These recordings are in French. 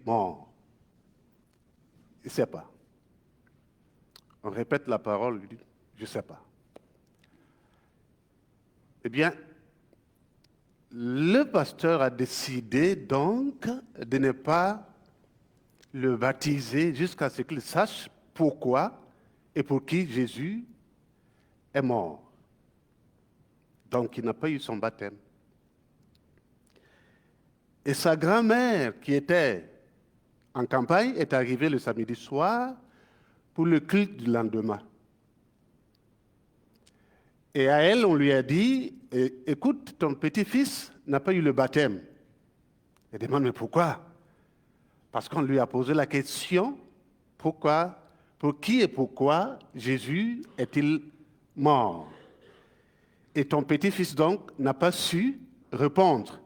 Mort. Il ne sait pas. On répète la parole, il dit, je ne sais pas. Eh bien, le pasteur a décidé donc de ne pas le baptiser jusqu'à ce qu'il sache pourquoi et pour qui Jésus est mort. Donc, il n'a pas eu son baptême. Et sa grand-mère, qui était en campagne, est arrivée le samedi soir pour le culte du lendemain. Et à elle, on lui a dit, écoute, ton petit-fils n'a pas eu le baptême. Elle demande, mais pourquoi? Parce qu'on lui a posé la question, pourquoi, pour qui et pourquoi Jésus est-il mort? Et ton petit-fils, donc, n'a pas su répondre.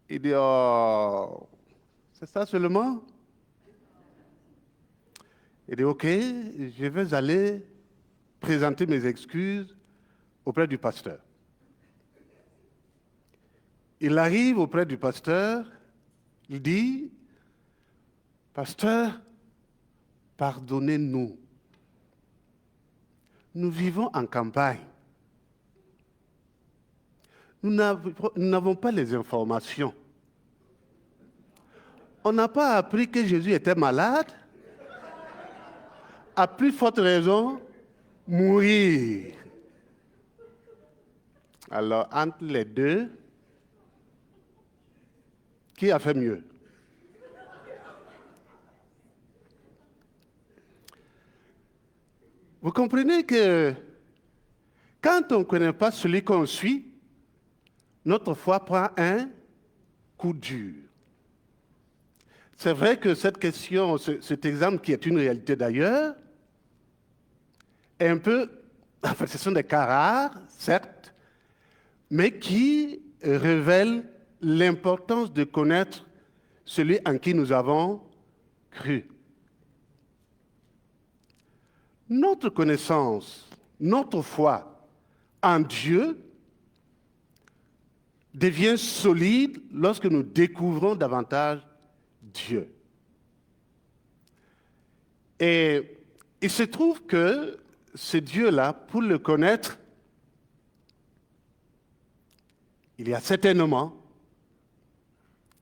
Il dit, oh, c'est ça seulement? Il dit, ok, je vais aller présenter mes excuses auprès du pasteur. Il arrive auprès du pasteur, il dit, pasteur, pardonnez-nous. Nous vivons en campagne. Nous n'avons pas les informations. On n'a pas appris que Jésus était malade. À plus forte raison, mourir. Alors, entre les deux, qui a fait mieux? Vous comprenez que quand on ne connaît pas celui qu'on suit, notre foi prend un coup dur. C'est vrai que cette question, cet exemple qui est une réalité d'ailleurs, est un peu, enfin ce sont des cas rares, certes, mais qui révèlent l'importance de connaître celui en qui nous avons cru. Notre connaissance, notre foi en Dieu devient solide lorsque nous découvrons davantage Dieu. Et il se trouve que ce Dieu-là, pour le connaître, il y a certainement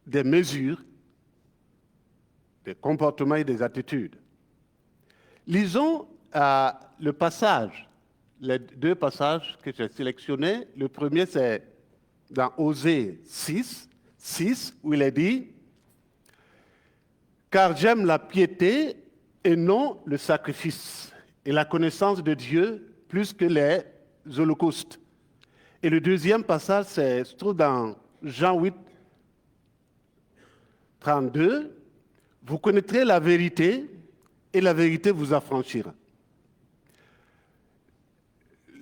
des mesures, des comportements et des attitudes. Lisons le passage, les deux passages que j'ai sélectionnés. Le premier, c'est dans Osée 6, où il est dit « Car j'aime la piété et non le sacrifice, et la connaissance de Dieu plus que les holocaustes. » Et le deuxième passage, se trouve dans Jean 8, 32. « Vous connaîtrez la vérité, et la vérité vous affranchira. »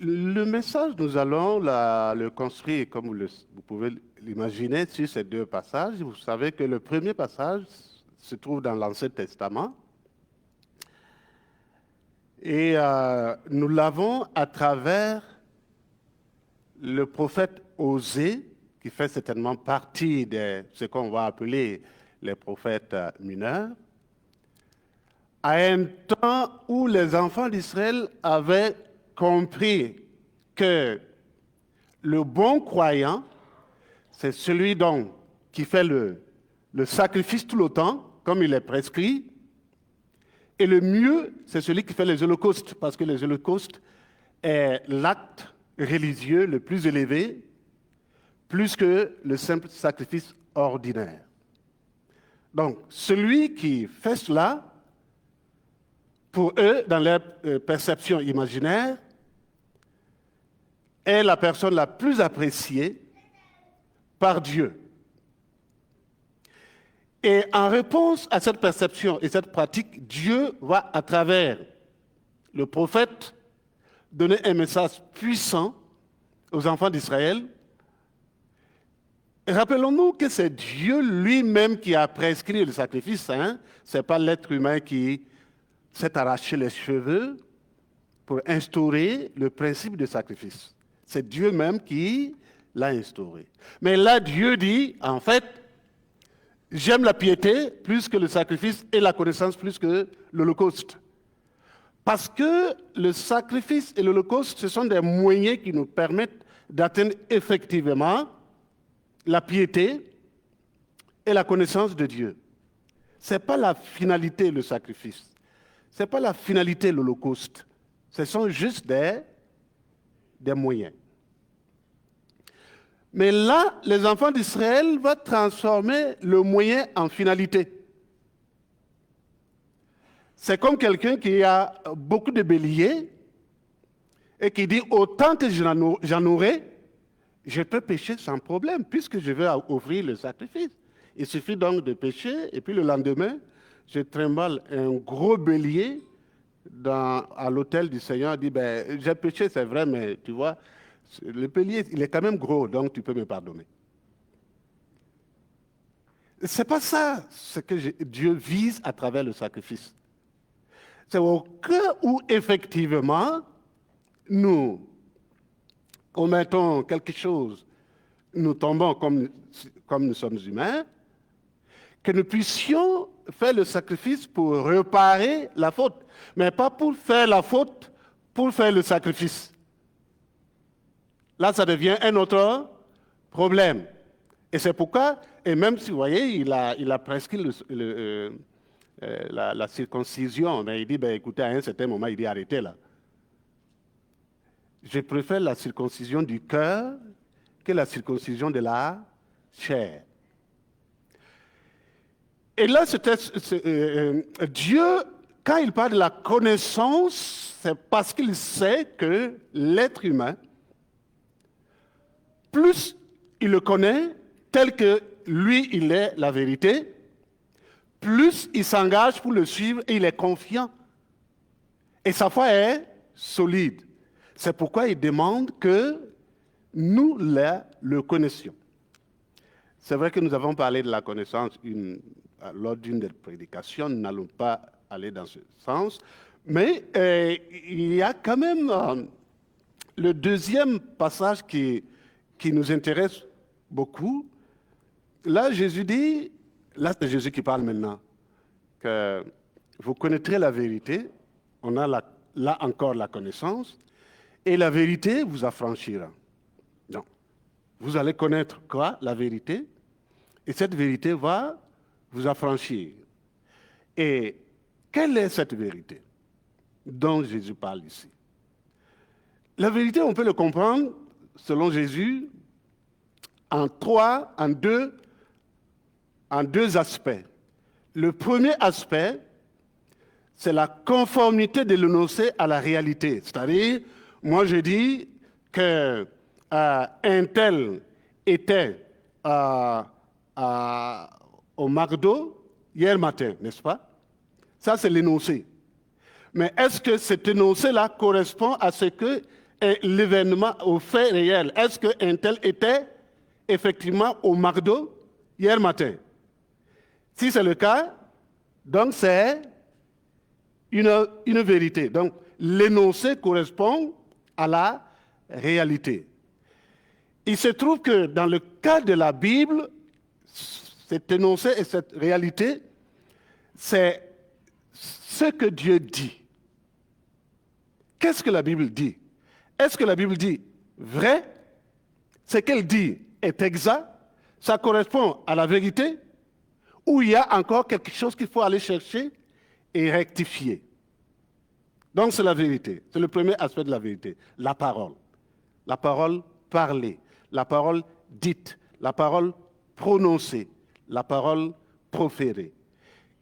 Le message, nous allons le construire, comme vous pouvez l'imaginer, sur ces deux passages. Vous savez que le premier passage se trouve dans l'Ancien Testament. Et nous l'avons à travers le prophète Osée, qui fait certainement partie de ce qu'on va appeler les prophètes mineurs, à un temps où les enfants d'Israël avaient compris que le bon croyant, c'est celui donc qui fait le sacrifice tout le temps, comme il est prescrit, et le mieux, c'est celui qui fait les holocaustes, parce que les holocaustes est l'acte religieux le plus élevé, plus que le simple sacrifice ordinaire. Donc, celui qui fait cela, pour eux, dans leur perception imaginaire, est la personne la plus appréciée par Dieu. Et en réponse à cette perception et cette pratique, Dieu va, à travers le prophète, donner un message puissant aux enfants d'Israël. Rappelons-nous que c'est Dieu lui-même qui a prescrit le sacrifice. Hein? Ce n'est pas l'être humain qui s'est arraché les cheveux pour instaurer le principe de sacrifice. C'est Dieu même qui l'a instauré. Mais là, Dieu dit, en fait, j'aime la piété plus que le sacrifice et la connaissance plus que l'Holocauste. Parce que le sacrifice et l'Holocauste, ce sont des moyens qui nous permettent d'atteindre effectivement la piété et la connaissance de Dieu. Ce n'est pas la finalité, le sacrifice. Ce n'est pas la finalité, l'Holocauste. Ce sont juste des moyens. Mais là, les enfants d'Israël vont transformer le moyen en finalité. C'est comme quelqu'un qui a beaucoup de béliers et qui dit, autant que j'en aurai, je peux pécher sans problème, puisque je vais offrir le sacrifice. Il suffit donc de pécher, et puis le lendemain, je trimballe un gros bélier à l'autel du Seigneur, dit, ben, j'ai péché, c'est vrai, mais tu vois, le bélier, il est quand même gros, donc tu peux me pardonner. Ce n'est pas ça ce que Dieu vise à travers le sacrifice. C'est au cas où, effectivement, nous commettons quelque chose, nous tombons comme nous sommes humains, que nous puissions faire le sacrifice pour réparer la faute, mais pas pour faire la faute, pour faire le sacrifice. Là, ça devient un autre problème. Et c'est pourquoi, et même si vous voyez, il a prescrit la circoncision, mais il dit, ben, écoutez, à un certain moment, il dit, arrêtez là. Je préfère la circoncision du cœur que la circoncision de la chair. Et là, Dieu, quand il parle de la connaissance, c'est parce qu'il sait que l'être humain, plus il le connaît tel que lui, il est la vérité, plus il s'engage pour le suivre et il est confiant. Et sa foi est solide. C'est pourquoi il demande que nous le connaissions. C'est vrai que nous avons parlé de la connaissance lors d'une des prédications, nous n'allons pas aller dans ce sens, mais il y a quand même le deuxième passage qui nous intéresse beaucoup. Là, Jésus dit, là c'est Jésus qui parle maintenant, que vous connaîtrez la vérité, on a là encore la connaissance, et la vérité vous affranchira. Donc, vous allez connaître quoi? La vérité, et cette vérité va vous affranchir. Et quelle est cette vérité dont Jésus parle ici? La vérité, on peut le comprendre, selon Jésus, en deux aspects. Le premier aspect, c'est la conformité de l'énoncé à la réalité. C'est-à-dire, moi je dis qu'un tel était au McDo hier matin, n'est-ce pas? Ça, c'est l'énoncé. Mais est-ce que cet énoncé-là correspond à ce que est l'événement, au fait réel? Est-ce qu'un tel était effectivement au McDo hier matin? Si c'est le cas, donc c'est une vérité. Donc l'énoncé correspond à la réalité. Il se trouve que dans le cas de la Bible, cet énoncé et cette réalité, c'est ce que Dieu dit. Qu'est-ce que la Bible dit? Est-ce que la Bible dit vrai? Ce qu'elle dit est exact? Ça correspond à la vérité? Ou il y a encore quelque chose qu'il faut aller chercher et rectifier? Donc c'est la vérité. C'est le premier aspect de la vérité. La parole. La parole parlée. La parole dite. La parole prononcée. La parole proférée.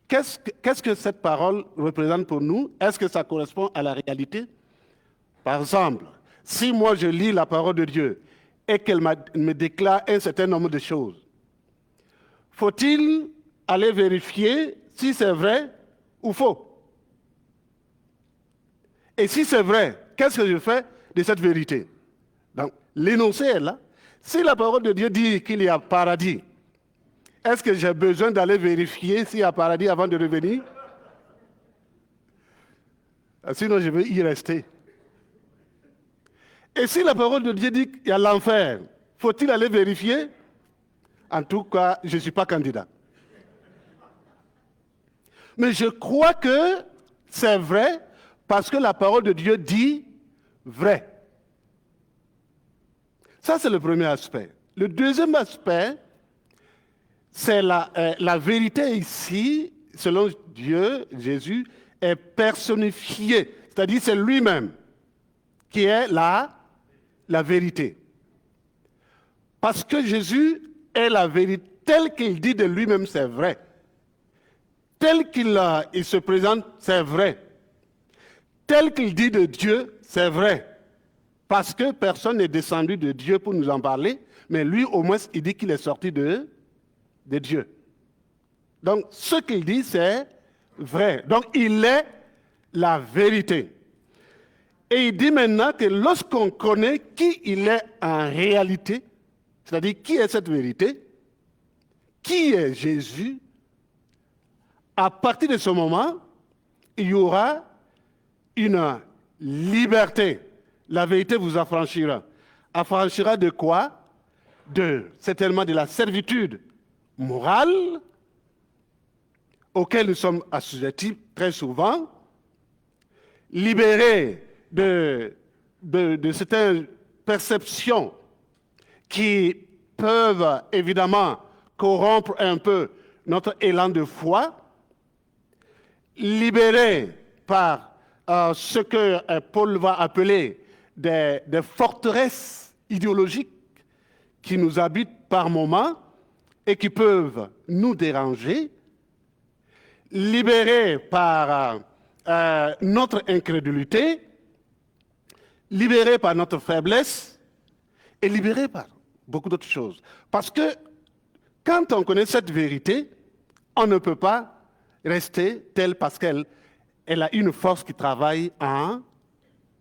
Qu'est-ce que cette parole représente pour nous? Est-ce que ça correspond à la réalité? Par exemple, si moi je lis la parole de Dieu et qu'elle me déclare un certain nombre de choses, faut-il aller vérifier si c'est vrai ou faux? Et si c'est vrai, qu'est-ce que je fais de cette vérité? Donc, l'énoncé est là. Si la parole de Dieu dit qu'il y a paradis, est-ce que j'ai besoin d'aller vérifier s'il y a paradis avant de revenir? Sinon, je vais y rester. Et si la parole de Dieu dit qu'il y a l'enfer, Faut-il aller vérifier? En tout cas, je ne suis pas candidat. Mais je crois que c'est vrai parce que la parole de Dieu dit vrai. Ça, c'est le premier aspect. Le deuxième aspect, c'est la vérité ici, selon Dieu, Jésus, est personnifiée. C'est-à-dire c'est lui-même qui est la vérité. Parce que Jésus est la vérité. Tel qu'il dit de lui-même, c'est vrai. Tel qu'il il se présente, c'est vrai. Tel qu'il dit de Dieu, c'est vrai. Parce que personne n'est descendu de Dieu pour nous en parler, mais lui, au moins, il dit qu'il est sorti de Dieu. Donc, ce qu'il dit, c'est vrai. Donc, il est la vérité. Et il dit maintenant que lorsqu'on connaît qui il est en réalité, c'est-à-dire qui est cette vérité, qui est Jésus, à partir de ce moment, il y aura une liberté. La vérité vous affranchira. Affranchira de quoi? Certainement de la servitude morale auquel nous sommes assujettis très souvent, libérés de certaines perceptions qui peuvent évidemment corrompre un peu notre élan de foi, libérés par ce que Paul va appeler des forteresses idéologiques qui nous habitent par moments et qui peuvent nous déranger, libérés par notre incrédulité, libérés par notre faiblesse et libérés par beaucoup d'autres choses. Parce que quand on connaît cette vérité, on ne peut pas rester tel parce qu'elle a une force qui travaille en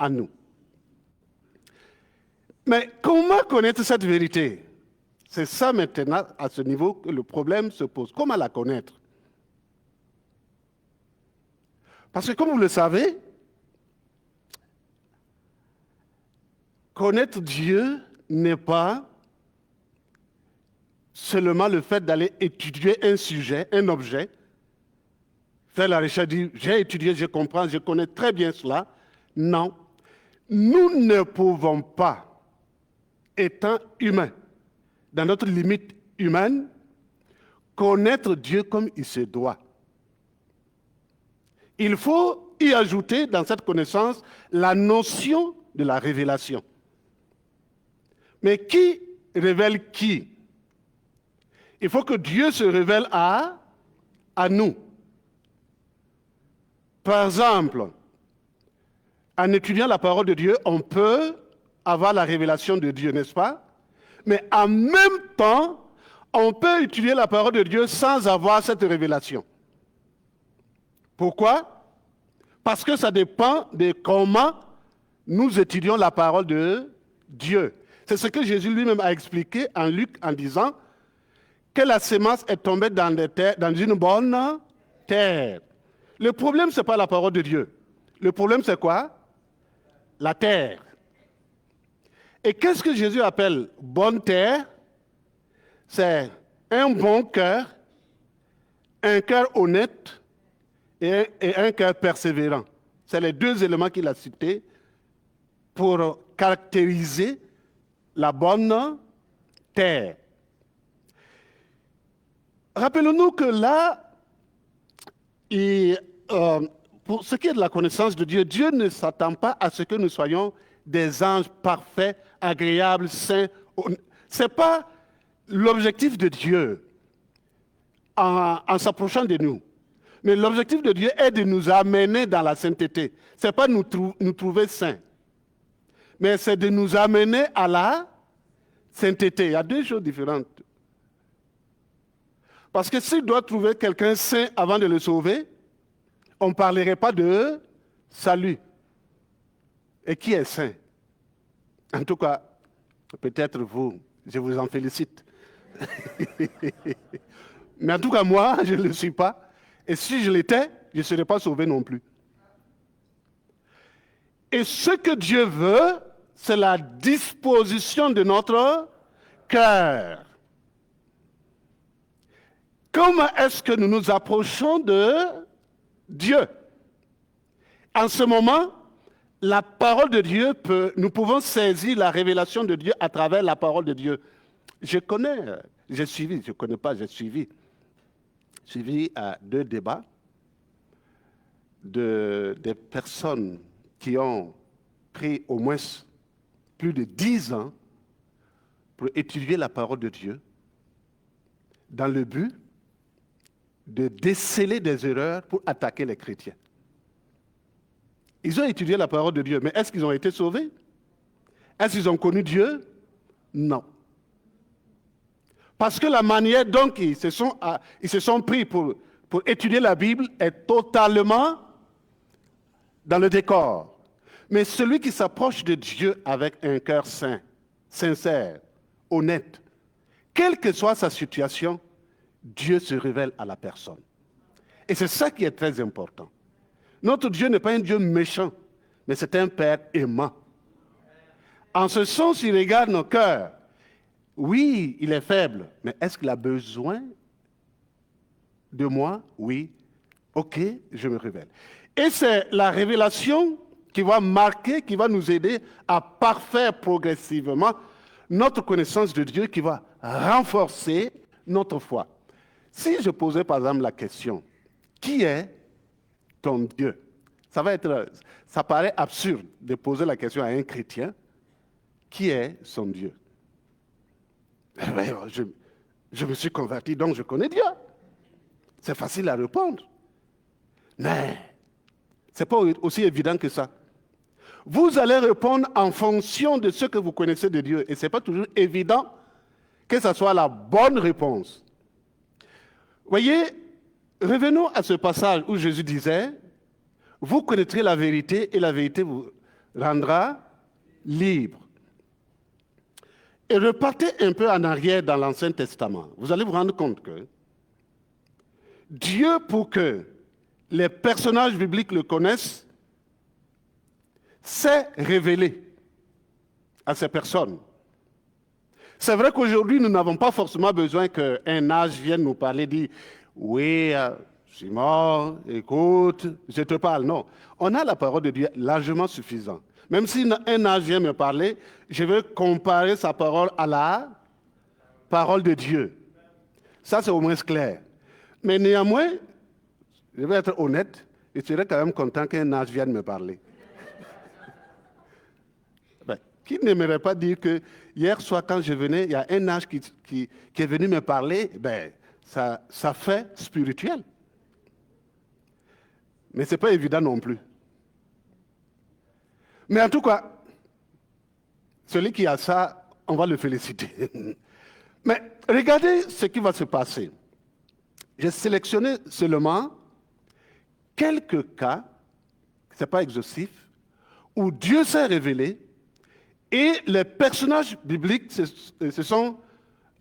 nous. Mais comment connaître cette vérité? C'est ça maintenant, à ce niveau, que le problème se pose. Comment la connaître? Parce que comme vous le savez, connaître Dieu n'est pas seulement le fait d'aller étudier un sujet, un objet, faire la recherche, dire j'ai étudié, je comprends, je connais très bien cela. Non, nous ne pouvons pas, étant humains, dans notre limite humaine, connaître Dieu comme il se doit. Il faut y ajouter dans cette connaissance la notion de la révélation. Mais qui révèle qui? Il faut que Dieu se révèle à nous. Par exemple, en étudiant la parole de Dieu, on peut avoir la révélation de Dieu, n'est-ce pas? Mais en même temps, on peut étudier la parole de Dieu sans avoir cette révélation. Pourquoi? Parce que ça dépend de comment nous étudions la parole de Dieu. C'est ce que Jésus lui-même a expliqué en Luc en disant que la sémence est tombée dans une bonne terre. Le problème, ce n'est pas la parole de Dieu. Le problème, c'est quoi? La terre. Et qu'est-ce que Jésus appelle bonne terre? C'est un bon cœur, un cœur honnête et un cœur persévérant. C'est les deux éléments qu'il a cités pour caractériser la bonne terre. Rappelons-nous que là, pour ce qui est de la connaissance de Dieu, Dieu ne s'attend pas à ce que nous soyons des anges parfaits, agréables, saints. Ce n'est pas l'objectif de Dieu en s'approchant de nous. Mais l'objectif de Dieu est de nous amener dans la sainteté. Ce n'est pas nous trouver saints, mais c'est de nous amener à la sainteté. Il y a deux choses différentes. Parce que s'il doit trouver quelqu'un saint avant de le sauver, on ne parlerait pas de salut. Et qui est saint? En tout cas, peut-être vous, je vous en félicite. Mais en tout cas, moi, je ne le suis pas. Et si je l'étais, je ne serais pas sauvé non plus. Et ce que Dieu veut, c'est la disposition de notre cœur. Comment est-ce que nous nous approchons de Dieu? En ce moment, la parole de Dieu nous pouvons saisir la révélation de Dieu à travers la parole de Dieu. Je connais, j'ai suivi, je ne connais pas, j'ai suivi 2 débats des personnes qui ont pris au moins plus de 10 ans pour étudier la parole de Dieu dans le but de déceler des erreurs pour attaquer les chrétiens. Ils ont étudié la parole de Dieu, mais est-ce qu'ils ont été sauvés? Est-ce qu'ils ont connu Dieu? Non. Parce que la manière dont ils se sont pris pour étudier la Bible est totalement dans le décor. Mais celui qui s'approche de Dieu avec un cœur saint, sincère, honnête, quelle que soit sa situation, Dieu se révèle à la personne. Et c'est ça qui est très important. Notre Dieu n'est pas un Dieu méchant, mais c'est un Père aimant. En ce sens, il regarde nos cœurs. Oui, il est faible, mais est-ce qu'il a besoin de moi? Oui. OK, je me révèle. Et c'est la révélation qui va marquer, qui va nous aider à parfaire progressivement notre connaissance de Dieu, qui va renforcer notre foi. Si je posais par exemple la question, qui est ton Dieu? Ça paraît absurde de poser la question à un chrétien, qui est son Dieu? Je me suis converti, donc je connais Dieu. C'est facile à répondre. Mais ce n'est pas aussi évident que ça. Vous allez répondre en fonction de ce que vous connaissez de Dieu. Et ce n'est pas toujours évident que ce soit la bonne réponse. Voyez, revenons à ce passage où Jésus disait, « Vous connaîtrez la vérité et la vérité vous rendra libre. » Et repartez un peu en arrière dans l'Ancien Testament. Vous allez vous rendre compte que Dieu, pour que les personnages bibliques le connaissent, s'est révélé à ces personnes. C'est vrai qu'aujourd'hui, nous n'avons pas forcément besoin qu'un âge vienne nous parler, dire « Oui, je suis mort, écoute, je te parle. » Non, on a la parole de Dieu largement suffisante. Même si un âge vient me parler, je vais comparer sa parole à la parole de Dieu. Ça, c'est au moins clair. Mais néanmoins, je vais être honnête, je serais quand même content qu'un âge vienne me parler. Qui n'aimerait pas dire que hier soir, quand je venais, il y a un âge qui est venu me parler, ça fait spirituel. Mais ce n'est pas évident non plus. Mais en tout cas, celui qui a ça, on va le féliciter. Mais regardez ce qui va se passer. J'ai sélectionné seulement quelques cas, ce n'est pas exhaustif, où Dieu s'est révélé et les personnages bibliques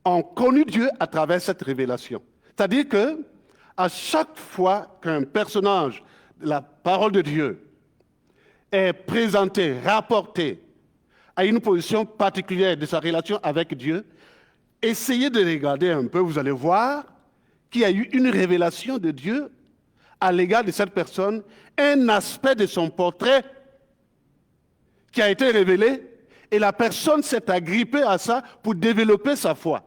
ont connu Dieu à travers cette révélation. C'est-à-dire que à chaque fois qu'un personnage de la parole de Dieu est présenté, rapporté à une position particulière de sa relation avec Dieu, essayez de regarder un peu, vous allez voir qu'il y a eu une révélation de Dieu à l'égard de cette personne, un aspect de son portrait qui a été révélé, et la personne s'est agrippée à ça pour développer sa foi.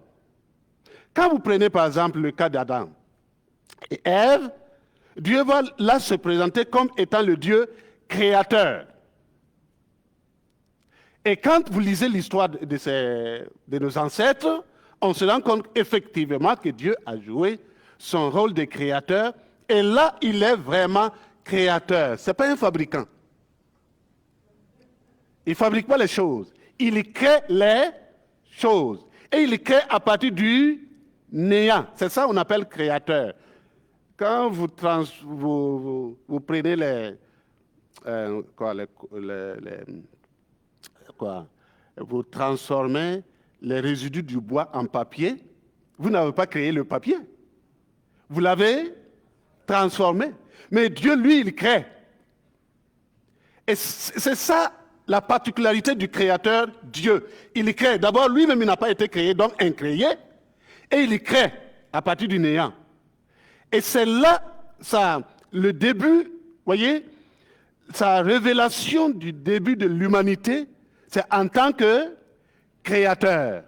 Quand vous prenez par exemple le cas d'Adam et Ève, Dieu va là se présenter comme étant le Dieu créateur. Et quand vous lisez l'histoire de nos ancêtres, on se rend compte effectivement que Dieu a joué son rôle de créateur, et là, il est vraiment créateur. Ce n'est pas un fabricant. Il ne fabrique pas les choses. Il crée les choses. Et il crée à partir du néant. C'est ça qu'on appelle créateur. Quand vous prenez vous transformez les résidus du bois en papier, vous n'avez pas créé le papier. Vous l'avez transformé. Mais Dieu, lui, il crée. Et c'est ça la particularité du créateur Dieu. Il crée. D'abord, lui-même, il n'a pas été créé, donc incréé. Et il crée à partir du néant. Et c'est là, le début, voyez, sa révélation du début de l'humanité, c'est en tant que créateur.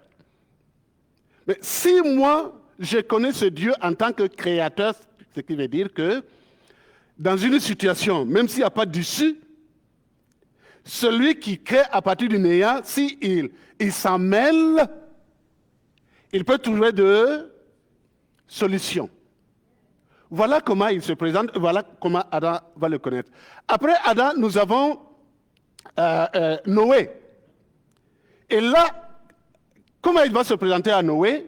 Mais si moi, je connais ce Dieu en tant que créateur, ce qui veut dire que dans une situation, même s'il n'y a pas d'issue, celui qui crée à partir du néant, s'il s'en mêle, il peut trouver de solutions. Voilà comment il se présente, voilà comment Adam va le connaître. Après Adam, nous avons Noé. Et là, comment il va se présenter à Noé?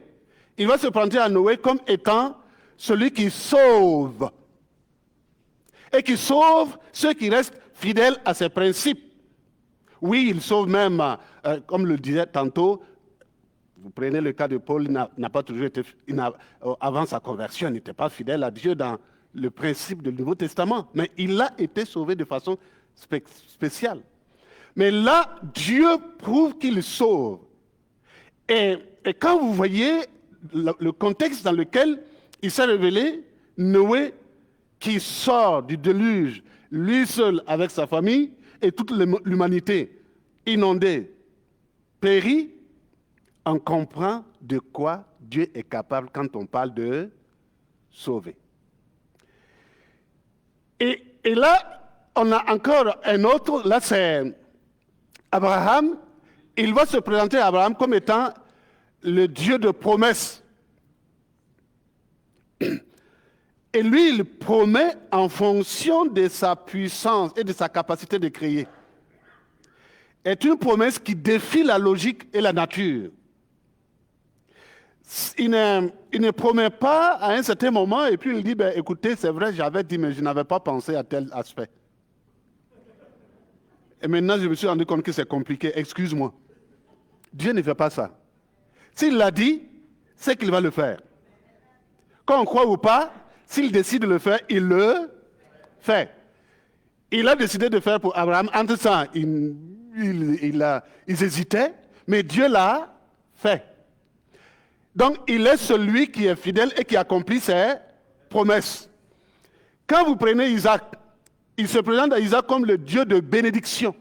Il va se présenter à Noé comme étant celui qui sauve. Et qui sauve ceux qui restent fidèles à ses principes. Oui, il sauve même, comme le disait tantôt, vous prenez le cas de Paul, il n'a pas toujours été, avant sa conversion, il n'était pas fidèle à Dieu dans le principe du Nouveau Testament, mais il a été sauvé de façon spéciale. Mais là, Dieu prouve qu'il sauve. Et quand vous voyez le contexte dans lequel il s'est révélé, Noé, qui sort du déluge, lui seul avec sa famille, et toute l'humanité inondée, périt, on comprend de quoi Dieu est capable quand on parle de sauver. Et là, on a encore un autre, là c'est Abraham. Il va se présenter à Abraham comme étant le Dieu de promesses. Et lui, il promet en fonction de sa puissance et de sa capacité de créer. C'est une promesse qui défie la logique et la nature. Il ne promet pas à un certain moment et puis il dit, écoutez, c'est vrai, j'avais dit, mais je n'avais pas pensé à tel aspect. Et maintenant, je me suis rendu compte que c'est compliqué. Excuse-moi. Dieu ne fait pas ça. S'il l'a dit, c'est qu'il va le faire. Qu'on on croit ou pas, s'il décide de le faire, il le fait. Il a décidé de faire pour Abraham. Entre ça, ils hésitaient, mais Dieu l'a fait. Donc, il est celui qui est fidèle et qui accomplit ses promesses. Quand vous prenez Isaac, il se présente à Isaac comme le Dieu de bénédiction.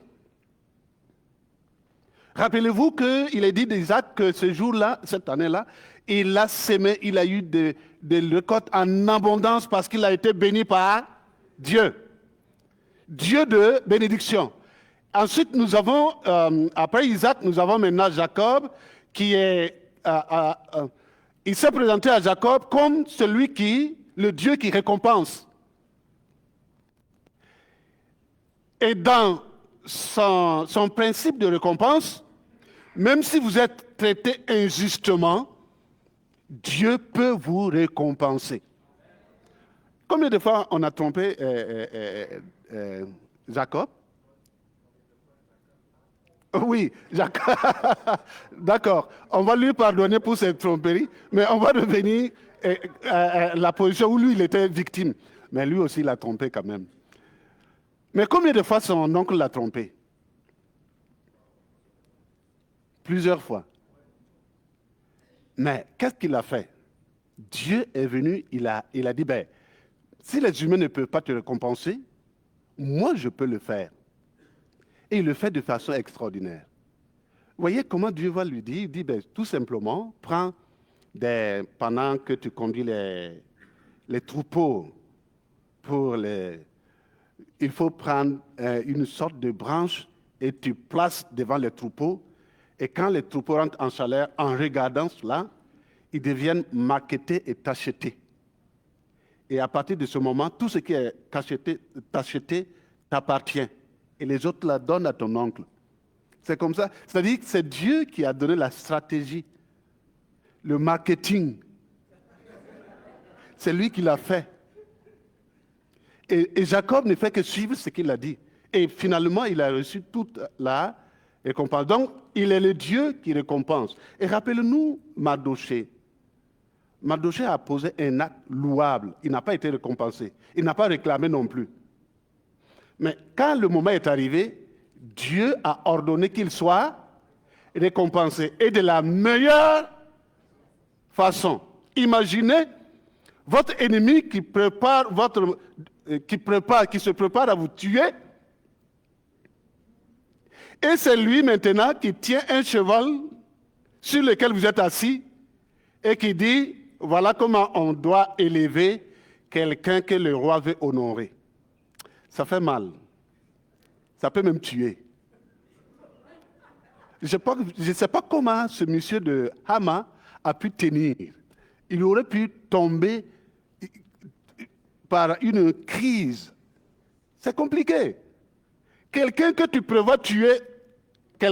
Rappelez-vous qu'il est dit d'Isaac que ce jour-là, cette année-là, il a sémé, il a eu des récoltes en abondance parce qu'il a été béni par Dieu. Dieu de bénédiction. Ensuite, nous avons, après Isaac, nous avons maintenant Jacob qui est... il s'est présenté à Jacob comme le Dieu qui récompense. Et dans son principe de récompense, même si vous êtes traité injustement, Dieu peut vous récompenser. Combien de fois on a trompé Jacob? Oui, Jacob. D'accord. On va lui pardonner pour cette tromperie, mais on va revenir à la position où lui, il était victime. Mais lui aussi, il a trompé quand même. Mais combien de fois son oncle l'a trompé? Plusieurs fois. Mais qu'est-ce qu'il a fait? Dieu est venu, il a dit, si les humains ne peuvent pas te récompenser, moi je peux le faire. Et il le fait de façon extraordinaire. Vous voyez comment Dieu va lui dire? Il dit, tout simplement, prends pendant que tu conduis les troupeaux, il faut prendre une sorte de branche et tu places devant les troupeaux. Et quand les troupeaux rentrent en chaleur, en regardant cela, ils deviennent maquettés et tachetés. Et à partir de ce moment, tout ce qui est tacheté t'appartient. Et les autres la donnent à ton oncle. C'est comme ça. C'est-à-dire que c'est Dieu qui a donné la stratégie, le marketing. C'est lui qui l'a fait. Et Jacob ne fait que suivre ce qu'il a dit. Et finalement, il a reçu toute la récompense. Donc, il est le Dieu qui récompense. Et rappelez-nous Mardochée. Mardochée a posé un acte louable. Il n'a pas été récompensé. Il n'a pas réclamé non plus. Mais quand le moment est arrivé, Dieu a ordonné qu'il soit récompensé. Et de la meilleure façon. Imaginez votre ennemi qui se prépare à vous tuer. Et c'est lui maintenant qui tient un cheval sur lequel vous êtes assis et qui dit, voilà comment on doit élever quelqu'un que le roi veut honorer. Ça fait mal. Ça peut même tuer. Je ne sais pas comment ce monsieur de Hama a pu tenir. Il aurait pu tomber par une crise. C'est compliqué. Quelqu'un que tu prévois tuer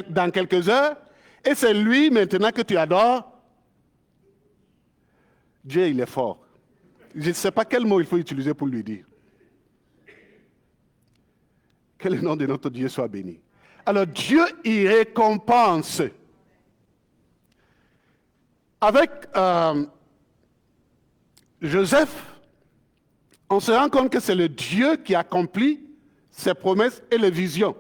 dans quelques heures, et c'est lui maintenant que tu adores. Dieu, il est fort. Je ne sais pas quel mot il faut utiliser pour lui dire. Que le nom de notre Dieu soit béni. Alors Dieu y récompense. Avec Joseph, on se rend compte que c'est le Dieu qui accomplit ses promesses et les visions.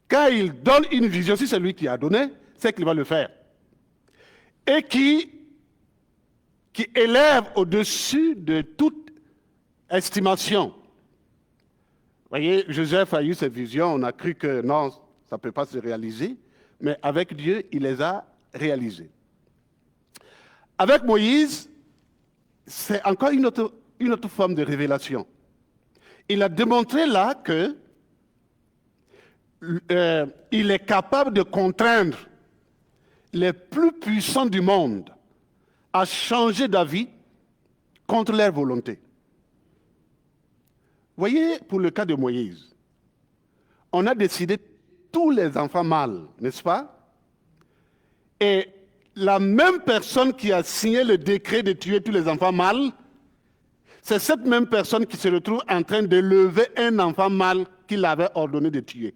Quand il donne une vision, si c'est lui qui a donné, c'est qu'il va le faire. Et qui élève au-dessus de toute estimation. Vous voyez, Joseph a eu ces visions, on a cru que non, ça ne peut pas se réaliser, mais avec Dieu, il les a réalisées. Avec Moïse, c'est encore une autre forme de révélation. Il a démontré là que il est capable de contraindre les plus puissants du monde à changer d'avis contre leur volonté. Voyez, pour le cas de Moïse, on a décidé tous les enfants mâles, n'est-ce pas? Et la même personne qui a signé le décret de tuer tous les enfants mâles, c'est cette même personne qui se retrouve en train de lever un enfant mâle qu'il avait ordonné de tuer.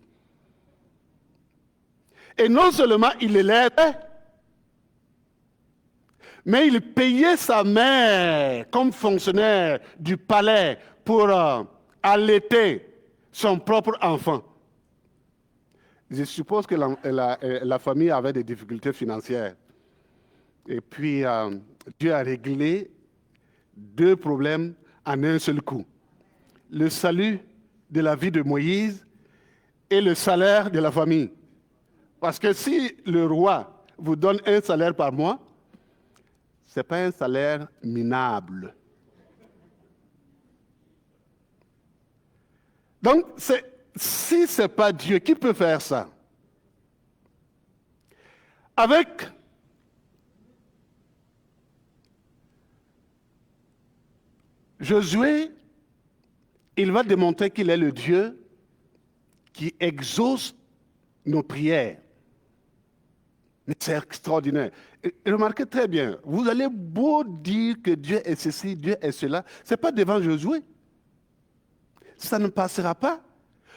Et non seulement il l'élèvait, mais il payait sa mère comme fonctionnaire du palais pour allaiter son propre enfant. Je suppose que la famille avait des difficultés financières. Et puis, Dieu a réglé 2 problèmes en un seul coup. Le salut de la vie de Moïse et le salaire de la famille. Parce que si le roi vous donne un salaire par mois, ce n'est pas un salaire minable. Donc, si ce n'est pas Dieu, qui peut faire ça? Avec Josué, il va démontrer qu'il est le Dieu qui exauce nos prières. Mais c'est extraordinaire. Et remarquez très bien, vous allez beau dire que Dieu est ceci, Dieu est cela, ce n'est pas devant Josué. Ça ne passera pas.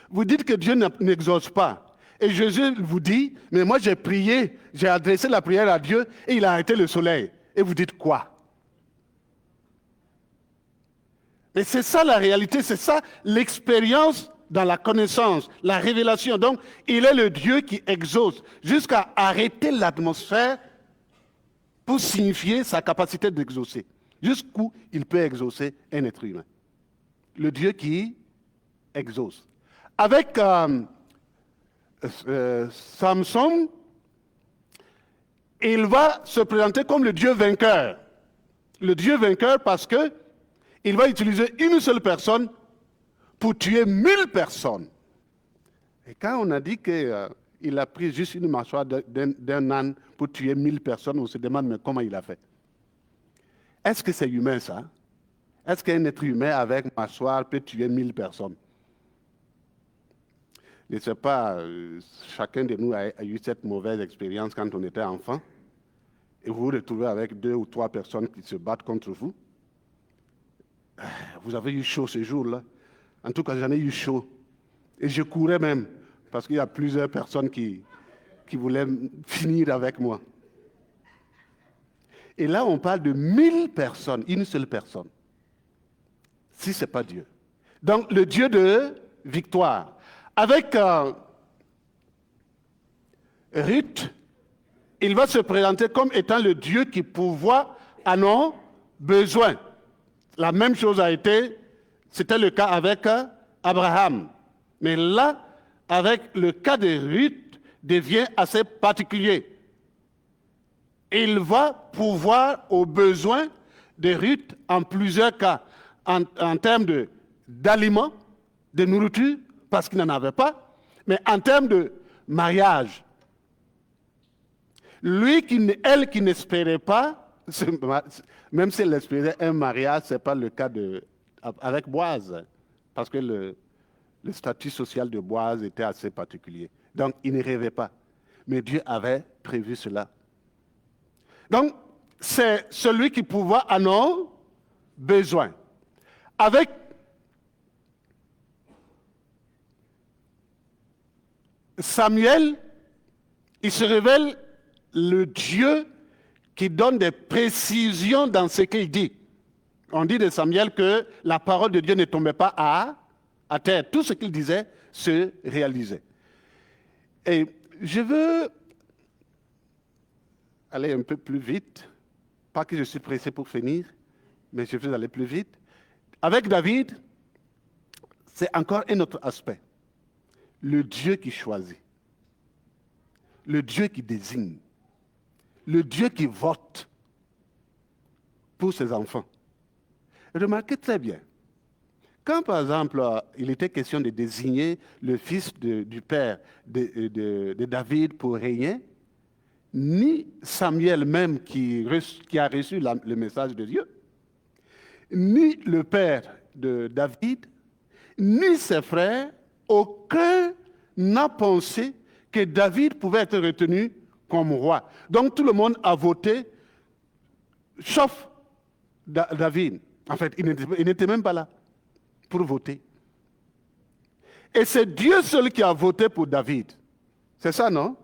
Vous dites que Dieu n'exauce pas. Et Jésus vous dit, mais moi j'ai prié, j'ai adressé la prière à Dieu et il a arrêté le soleil. Et vous dites quoi? Mais c'est ça la réalité, c'est ça l'expérience dans la connaissance, la révélation. Donc, il est le Dieu qui exauce jusqu'à arrêter l'atmosphère pour signifier sa capacité d'exaucer. Jusqu'où il peut exaucer un être humain. Le Dieu qui exauce. Avec Samson, il va se présenter comme le Dieu vainqueur. Le Dieu vainqueur parce que il va utiliser une seule personne pour tuer 1000 personnes. Et quand on a dit qu'il a pris juste une mâchoire d'un âne pour tuer 1000 personnes, on se demande mais comment il a fait? Est-ce que c'est humain ça? Est-ce qu'un être humain avec une mâchoire peut tuer 1000 personnes? Je ne sais pas, chacun de nous a eu cette mauvaise expérience quand on était enfant, et vous vous retrouvez avec 2 ou 3 personnes qui se battent contre vous. Vous avez eu chaud ce jour-là. En tout cas, j'en ai eu chaud. Et je courais même, parce qu'il y a plusieurs personnes qui voulaient finir avec moi. Et là, on parle de 1000 personnes, une seule personne. Si ce n'est pas Dieu. Donc, le Dieu de victoire. Avec Ruth, il va se présenter comme étant le Dieu qui pourvoit à nos besoins. La même chose c'était le cas avec Abraham. Mais là, avec le cas de Ruth, devient assez particulier. Il va pourvoir aux besoins de Ruth en plusieurs cas, en termes d'aliments, de nourriture, parce qu'il n'en avait pas, mais en termes de mariage. Elle qui n'espérait pas, même si elle espérait un mariage, ce n'est pas le cas avec Boaz, parce que le statut social de Boaz était assez particulier. Donc, il ne rêvait pas. Mais Dieu avait prévu cela. Donc, c'est celui qui pourvoit à nos besoins. Avec Samuel, il se révèle le Dieu qui donne des précisions dans ce qu'il dit. On dit de Samuel que la parole de Dieu ne tombait pas à terre. Tout ce qu'il disait se réalisait. Et je veux aller un peu plus vite. Pas que je suis pressé pour finir, mais je veux aller plus vite. Avec David, c'est encore un autre aspect. Le Dieu qui choisit. Le Dieu qui désigne. Le Dieu qui vote pour ses enfants. Remarquez très bien. Quand, par exemple, il était question de désigner le fils du père de David pour régner, ni Samuel même qui a reçu le message de Dieu, ni le père de David, ni ses frères, aucun n'a pensé que David pouvait être retenu comme roi. Donc tout le monde a voté, sauf David. En fait, il n'était même pas là pour voter. Et c'est Dieu seul qui a voté pour David. C'est ça, non?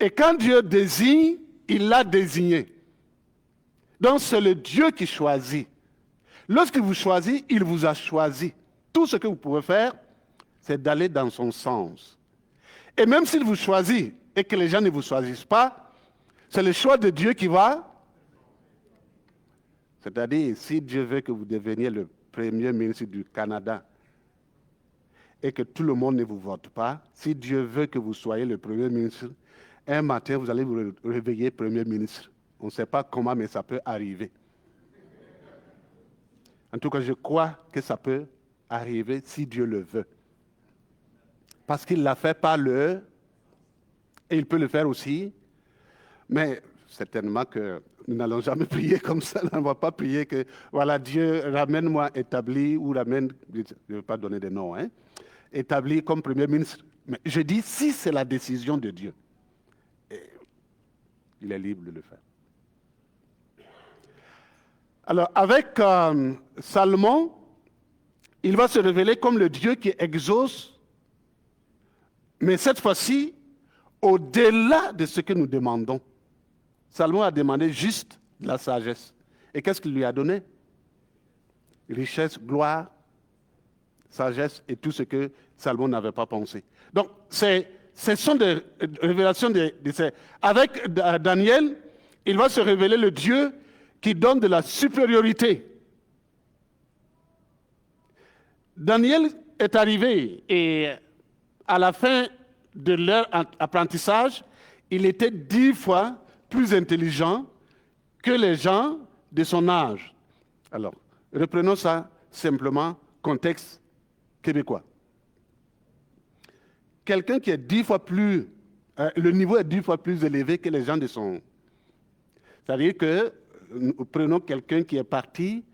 Et quand Dieu désigne, il l'a désigné. Donc c'est le Dieu qui choisit. Lorsqu'il vous choisit, il vous a choisi. Tout ce que vous pouvez faire, c'est d'aller dans son sens. Et même s'il vous choisit et que les gens ne vous choisissent pas, c'est le choix de Dieu qui va. C'est-à-dire, si Dieu veut que vous deveniez le premier ministre du Canada et que tout le monde ne vous vote pas, si Dieu veut que vous soyez le premier ministre, un matin, vous allez vous réveiller premier ministre. On ne sait pas comment, mais ça peut arriver. En tout cas, je crois que ça peut arriver si Dieu le veut. Parce qu'il l'a fait par et il peut le faire aussi, mais certainement que nous n'allons jamais prier comme ça, on ne va pas prier que, voilà, Dieu, ramène-moi établi, ou ramène, je ne vais pas donner de nom, hein, établi comme premier ministre. Mais je dis, si c'est la décision de Dieu, il est libre de le faire. Alors, avec Salomon, il va se révéler comme le Dieu qui exauce, mais cette fois-ci, au-delà de ce que nous demandons. Salomon a demandé juste de la sagesse. Et qu'est-ce qu'il lui a donné? Richesse, gloire, sagesse et tout ce que Salomon n'avait pas pensé. Donc, ce sont des révélations Avec Daniel, il va se révéler le Dieu qui donne de la supériorité. Daniel est arrivé et à la fin de leur apprentissage, il était 10 fois plus intelligent que les gens de son âge. Alors, reprenons ça simplement, contexte québécois. Quelqu'un qui est 10 fois plus, le niveau est 10 fois plus élevé que les gens de son. C'est-à-dire que, prenons quelqu'un qui est parti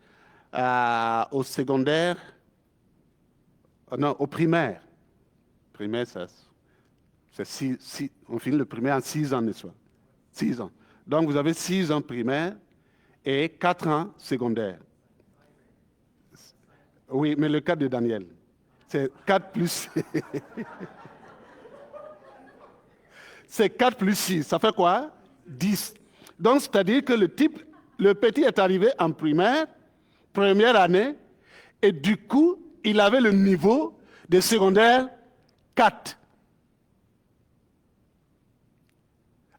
au secondaire, non, au primaire. Primaire, on finit le primaire en 6 ans, n'est-ce pas? 6 ans. Donc, vous avez 6 ans primaire et 4 ans secondaire. Oui, mais le cas de Daniel, c'est 4 plus... c'est 4 plus 6. Ça fait quoi? 10. Donc, c'est-à-dire que le petit est arrivé en primaire, première année, et du coup, il avait le niveau de secondaire 4.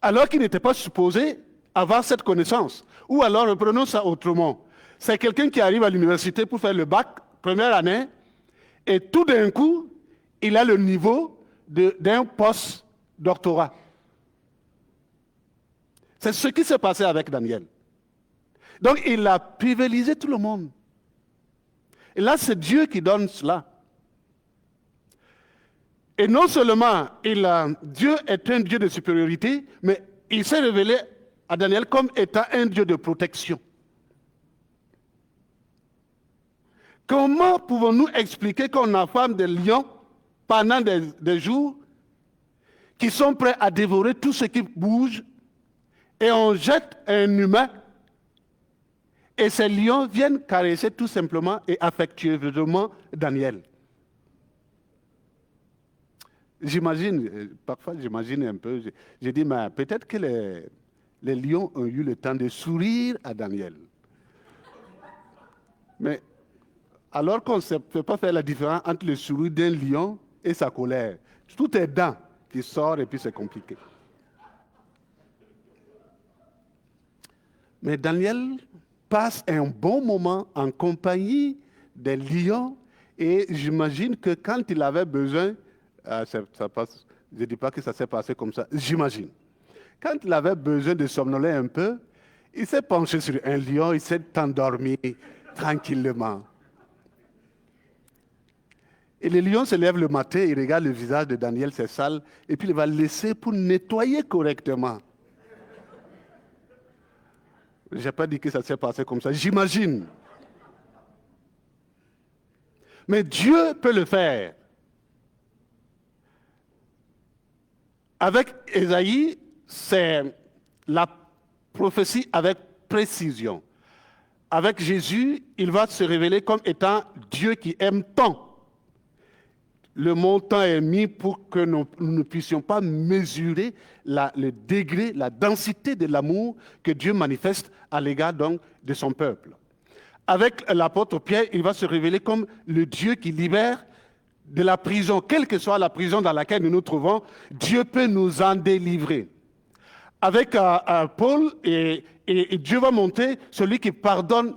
alors qu'il n'était pas supposé avoir cette connaissance. Ou alors, reprenons ça autrement. C'est quelqu'un qui arrive à l'université pour faire le bac, première année, et tout d'un coup, il a le niveau d'un post-doctorat. C'est ce qui s'est passé avec Daniel. Donc, il a privilégié tout le monde. Et là, c'est Dieu qui donne cela. Et non seulement Dieu est un Dieu de supériorité, mais il s'est révélé à Daniel comme étant un Dieu de protection. Comment pouvons-nous expliquer qu'on affame des lions pendant des jours qui sont prêts à dévorer tout ce qui bouge et on jette un humain et ces lions viennent caresser tout simplement et affectueusement Daniel? Parfois j'imagine un peu, je dis, mais peut-être que les lions ont eu le temps de sourire à Daniel. Mais alors qu'on ne peut pas faire la différence entre le sourire d'un lion et sa colère. Tout est dents qui sort et puis c'est compliqué. Mais Daniel passe un bon moment en compagnie des lions et j'imagine que quand il avait besoin, je ne dis pas que ça s'est passé comme ça, j'imagine. Quand il avait besoin de somnoler un peu, il s'est penché sur un lion, il s'est endormi tranquillement. Et le lion se lève le matin, il regarde le visage de Daniel, c'est sale, et puis il va le laisser pour nettoyer correctement. Je n'ai pas dit que ça s'est passé comme ça, j'imagine. Mais Dieu peut le faire. Avec Ésaïe, c'est la prophétie avec précision. Avec Jésus, il va se révéler comme étant Dieu qui aime tant. Le montant est mis pour que nous ne puissions pas mesurer le degré, la densité de l'amour que Dieu manifeste à l'égard donc de son peuple. Avec l'apôtre Pierre, il va se révéler comme le Dieu qui libère de la prison. Quelle que soit la prison dans laquelle nous nous trouvons, Dieu peut nous en délivrer. Avec Paul, et Dieu va monter celui qui pardonne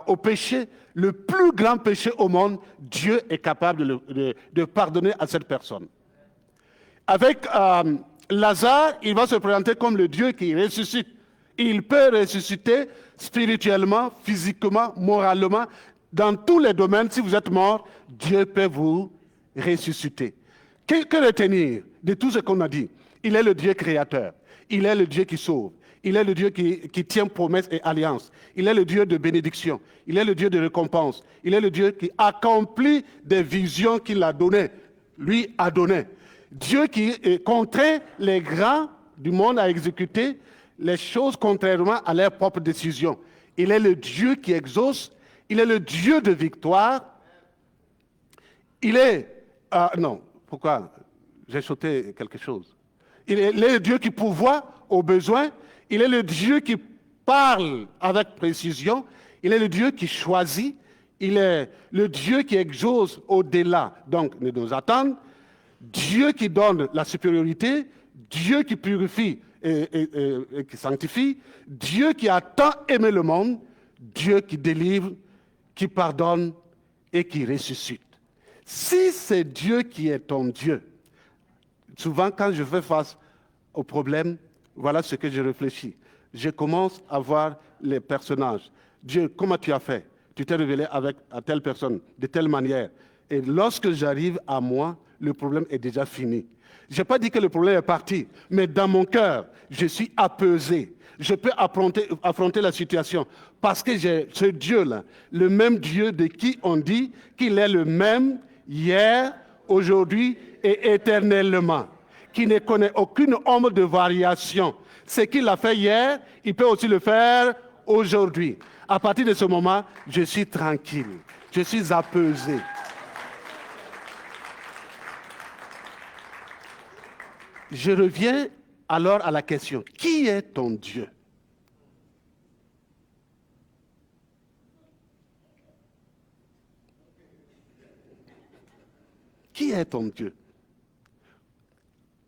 au péché, le plus grand péché au monde, Dieu est capable de pardonner à cette personne. Avec Lazare, il va se présenter comme le Dieu qui ressuscite. Il peut ressusciter spirituellement, physiquement, moralement. Dans tous les domaines, si vous êtes mort, Dieu peut vous ressusciter. Que retenir de tout ce qu'on a dit? Il est le Dieu créateur. Il est le Dieu qui sauve. Il est le Dieu qui tient promesses et alliances. Il est le Dieu de bénédiction. Il est le Dieu de récompense. Il est le Dieu qui accomplit des visions qu'il a données. Lui a donné. Dieu qui contraint les grands du monde à exécuter les choses contrairement à leurs propres décisions. Il est le Dieu qui exauce. Il est le Dieu de victoire. Il est... non, pourquoi? J'ai sauté quelque chose. Il est le Dieu qui pourvoit aux besoins. Il est le Dieu qui parle avec précision. Il est le Dieu qui choisit. Il est le Dieu qui exauce au-delà donc de nos attentes. Dieu qui donne la supériorité. Dieu qui purifie et qui sanctifie. Dieu qui a tant aimé le monde. Dieu qui délivre, qui pardonne et qui ressuscite. Si c'est Dieu qui est ton Dieu, souvent quand je fais face aux problèmes, voilà ce que je réfléchis. Je commence à voir les personnages. Dieu, comment tu as fait? Tu t'es révélé à telle personne, de telle manière. Et lorsque j'arrive à moi, le problème est déjà fini. Je n'ai pas dit que le problème est parti, mais dans mon cœur, je suis apaisé. Je peux affronter la situation parce que j'ai ce Dieu-là, le même Dieu de qui on dit qu'il est le même hier, aujourd'hui et éternellement, qui ne connaît aucune ombre de variation. Ce qu'il a fait hier, il peut aussi le faire aujourd'hui. À partir de ce moment, je suis tranquille, je suis apaisé. Je reviens alors à la question, qui est ton Dieu? Qui est ton Dieu?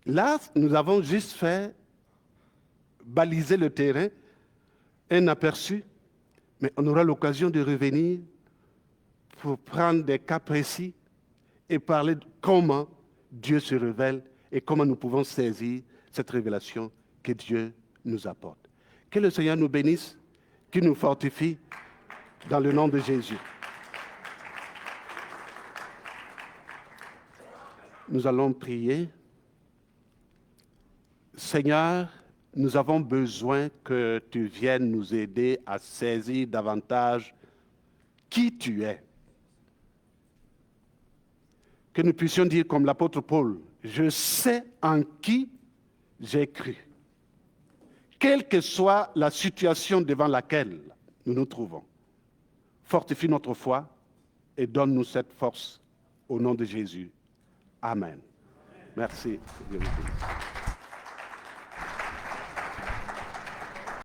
Là, nous avons juste fait baliser le terrain, un aperçu, mais on aura l'occasion de revenir pour prendre des cas précis et parler de comment Dieu se révèle et comment nous pouvons saisir cette révélation que Dieu nous apporte. Que le Seigneur nous bénisse, qu'il nous fortifie dans le nom de Jésus. Nous allons prier. Seigneur, nous avons besoin que tu viennes nous aider à saisir davantage qui tu es. Que nous puissions dire comme l'apôtre Paul, je sais en qui j'ai cru. Quelle que soit la situation devant laquelle nous nous trouvons, fortifie notre foi et donne-nous cette force au nom de Jésus. Amen. Merci. Dieu vous bénisse.